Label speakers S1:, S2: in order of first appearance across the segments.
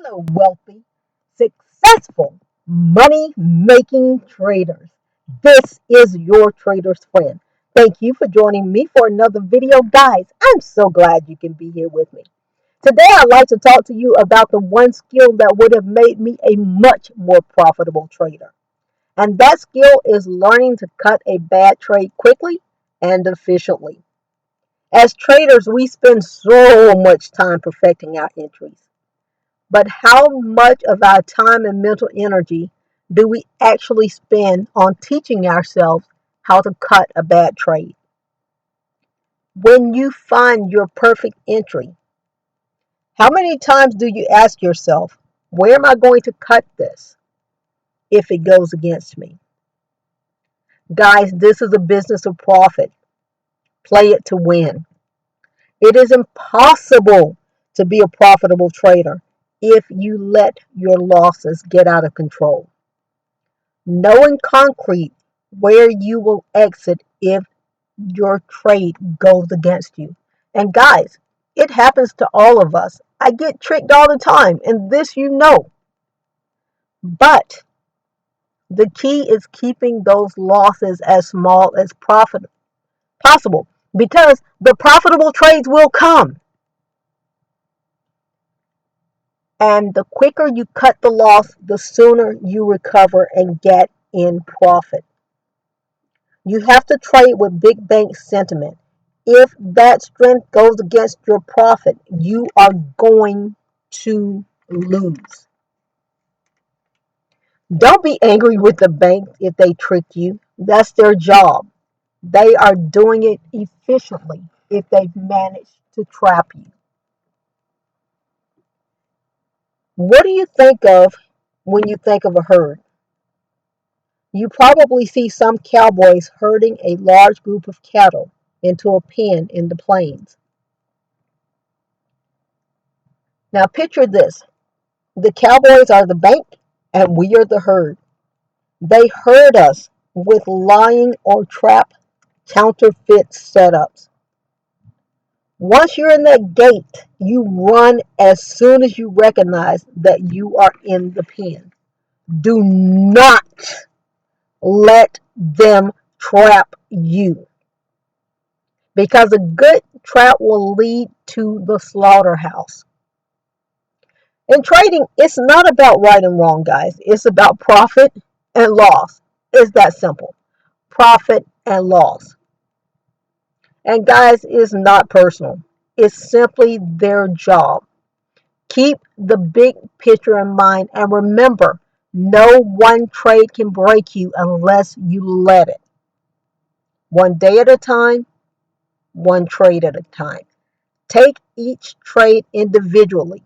S1: Hello, wealthy, successful, money making traders. This is your trader's friend. Thank you for joining me for another video. Guys, I'm so glad you can be here with me. Today, I'd like to talk to you about the one skill that would have made me a much more profitable trader. And that skill is learning to cut a bad trade quickly and efficiently. As traders, we spend so much time perfecting our entries. But how much of our time and mental energy do we actually spend on teaching ourselves how to cut a bad trade? When you find your perfect entry, how many times do you ask yourself, where am I going to cut this if it goes against me? Guys, this is a business of profit. Play it to win. It is impossible to be a profitable trader if you let your losses get out of control. Know in concrete where you will exit if your trade goes against you. And guys, it happens to all of us. I get tricked all the time, and this you know. But the key is keeping those losses as small as possible because the profitable trades will come. And the quicker you cut the loss, the sooner you recover and get in profit. You have to trade with big bank sentiment. If that strength goes against your profit, you are going to lose. Don't be angry with the bank if they trick you. That's their job. They are doing it efficiently if they've managed to trap you. What do you think of when you think of a herd? You probably see some cowboys herding a large group of cattle into a pen in the plains. Now picture this. The cowboys are the bank and we are the herd. They herd us with lying or trap counterfeit setups. Once you're in that gate, you run as soon as you recognize that you are in the pen. Do not let them trap you because a good trap will lead to the slaughterhouse. In trading, it's not about right and wrong, guys. It's about profit and loss. It's that simple. Profit and loss. And guys, it's not personal. It's simply their job. Keep the big picture in mind and remember, no one trade can break you unless you let it. One day at a time, one trade at a time. Take each trade individually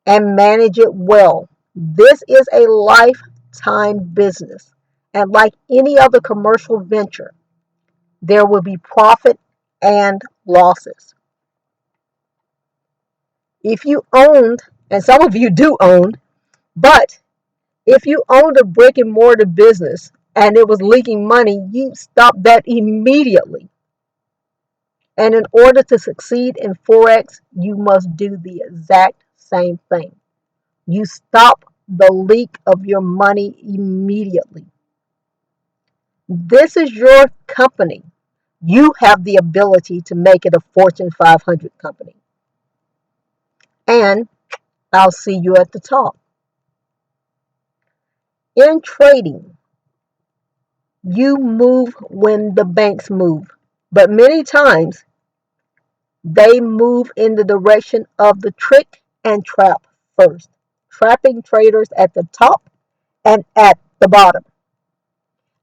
S1: and manage it well. This is a lifetime business. And like any other commercial venture, there will be profit and losses. If you owned, and some of you do own, but if you owned a brick and mortar business and it was leaking money, you stop that immediately. And in order to succeed in Forex, you must do the exact same thing. You stop the leak of your money immediately. This is your company. You have the ability to make it a Fortune 500 company. And I'll see you at the top. In trading, you move when the banks move. But many times, they move in the direction of the trick and trap first, trapping traders at the top and at the bottom.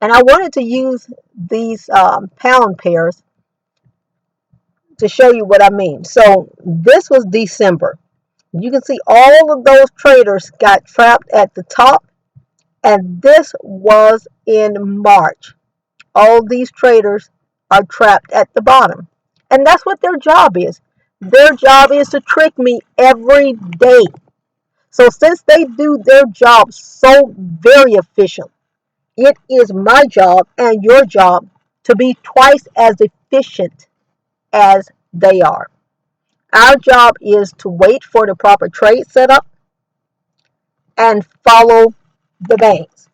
S1: And I wanted to use these pound pairs to show you what I mean. So this was December. You can see all of those traders got trapped at the top, and this was in March. All these traders are trapped at the bottom. And that's what their job is. Their job is to trick me every day. So since they do their job so very efficient, it is my job and your job to be twice as efficient as they are. Our job is to wait for the proper trade setup, and follow the banks.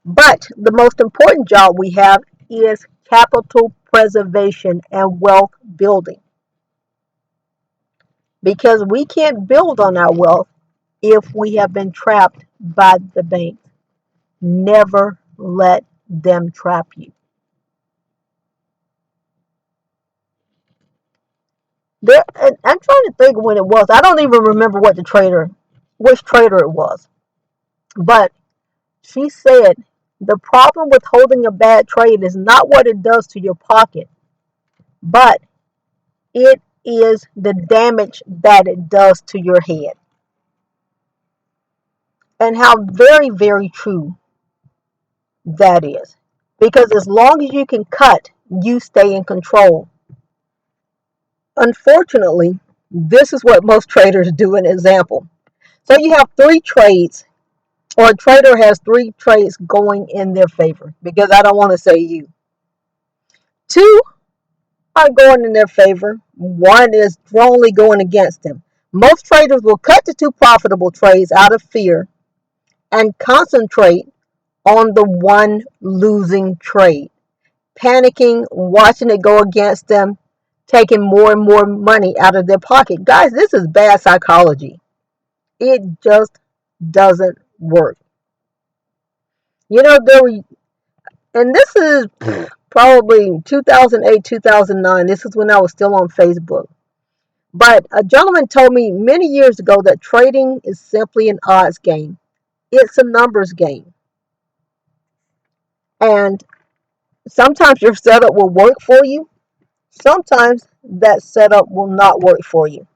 S1: But the most important job we have is capital preservation and wealth building, because we can't build on our wealth if we have been trapped by the banks. Never let them trap you. There, and I'm trying to think when it was. I don't even remember which trader it was. But she said the problem with holding a bad trade is not what it does to your pocket, but it is the damage that it does to your head. And how very, very true that is. Because as long as you can cut, you stay in control. Unfortunately, this is what most traders do. An example. So you have three trades, or a trader has three trades going in their favor, because I don't want to say you. Two are going in their favor. One is strongly going against them. Most traders will cut the two profitable trades out of fear and concentrate on the one losing trade, panicking, watching it go against them, taking more and more money out of their pocket. Guys, this is bad psychology. It just doesn't work. You know, and this is probably 2008, 2009. This is when I was still on Facebook. But a gentleman told me many years ago that trading is simply an odds game. It's a numbers game. And sometimes your setup will work for you. Sometimes that setup will not work for you.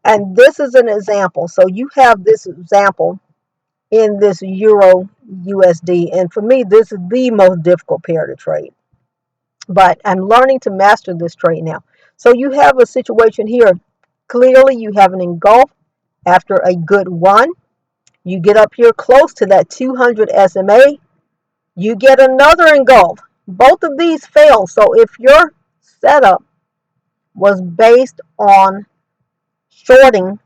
S1: And this is an example. So you have this example in this Euro USD. And for me, this is the most difficult pair to trade. But I'm learning to master this trade now. So you have a situation here. Clearly, you have an engulf after a good run. You get up here close to that 200 SMA. You get another engulf. Both of these fail. So if your setup was based on shorting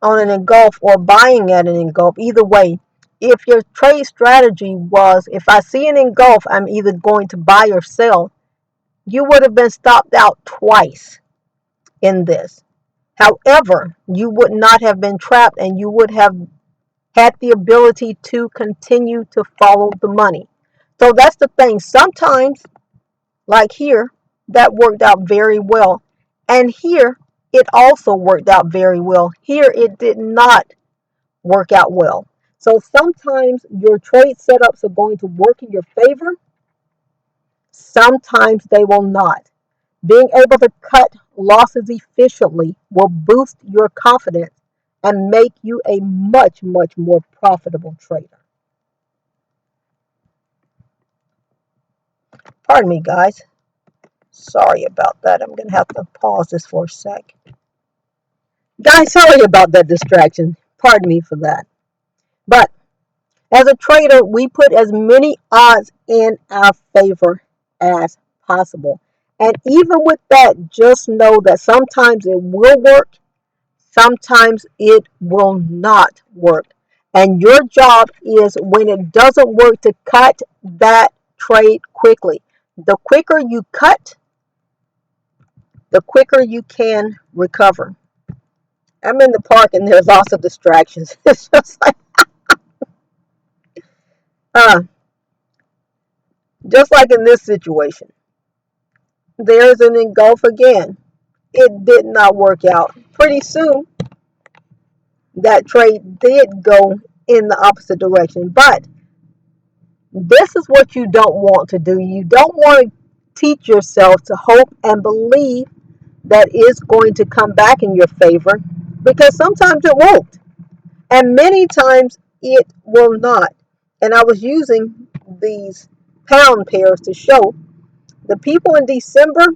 S1: on an engulf or buying at an engulf, either way, if your trade strategy was, if I see an engulf, I'm either going to buy or sell, you would have been stopped out twice in this. However, you would not have been trapped, and you would have had the ability to continue to follow the money. So that's the thing. Sometimes, like here, that worked out very well. And here, it also worked out very well. Here, it did not work out well. So sometimes your trade setups are going to work in your favor. Sometimes they will not. Being able to cut losses efficiently will boost your confidence and make you a much, much more profitable trader. Pardon me, guys. Sorry about that. I'm going to have to pause this for a sec. Guys, sorry about that distraction. Pardon me for that. But as a trader, we put as many odds in our favor as possible. And even with that, just know that sometimes it will work, sometimes it will not work. And your job is, when it doesn't work, to cut that trade quickly. The quicker you cut, the quicker you can recover. I'm in the park and there's lots of distractions. It's just like, uh, just like in this situation, there's an engulf again. It did not work out. Pretty soon, that trade did go in the opposite direction. But this is what you don't want to do. You don't want to teach yourself to hope and believe that it's going to come back in your favor, because sometimes it won't. And many times it will not. And I was using these pound pairs to show the people in December,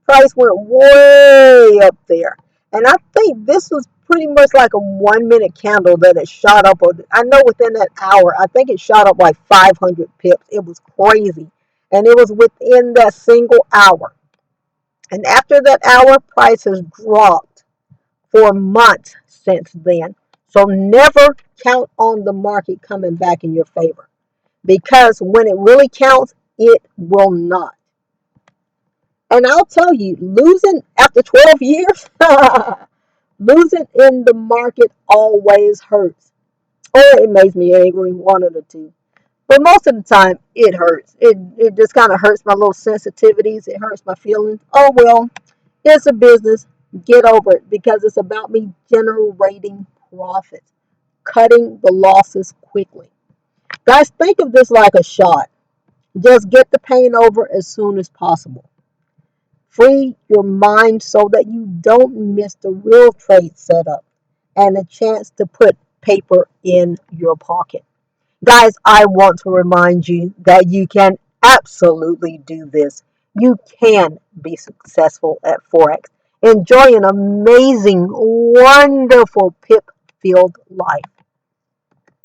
S1: price went way up there. And I think this was pretty much like a 1 minute candle that it shot up. I know within that hour, I think it shot up like 500 pips. It was crazy. And it was within that single hour. And after that hour, price has dropped for months since then. So never count on the market coming back in your favor, because when it really counts, it will not. And I'll tell you, losing after 12 years, losing in the market always hurts. Or it makes me angry, one of the two. But most of the time, it hurts. It just kind of hurts my little sensitivities. It hurts my feelings. Oh, well, it's a business. Get over it, because it's about me generating profits, cutting the losses quickly. Guys, think of this like a shot. Just get the pain over as soon as possible. Free your mind so that you don't miss the real trade setup and a chance to put paper in your pocket. Guys, I want to remind you that you can absolutely do this. You can be successful at Forex. Enjoy an amazing, wonderful pip filled life.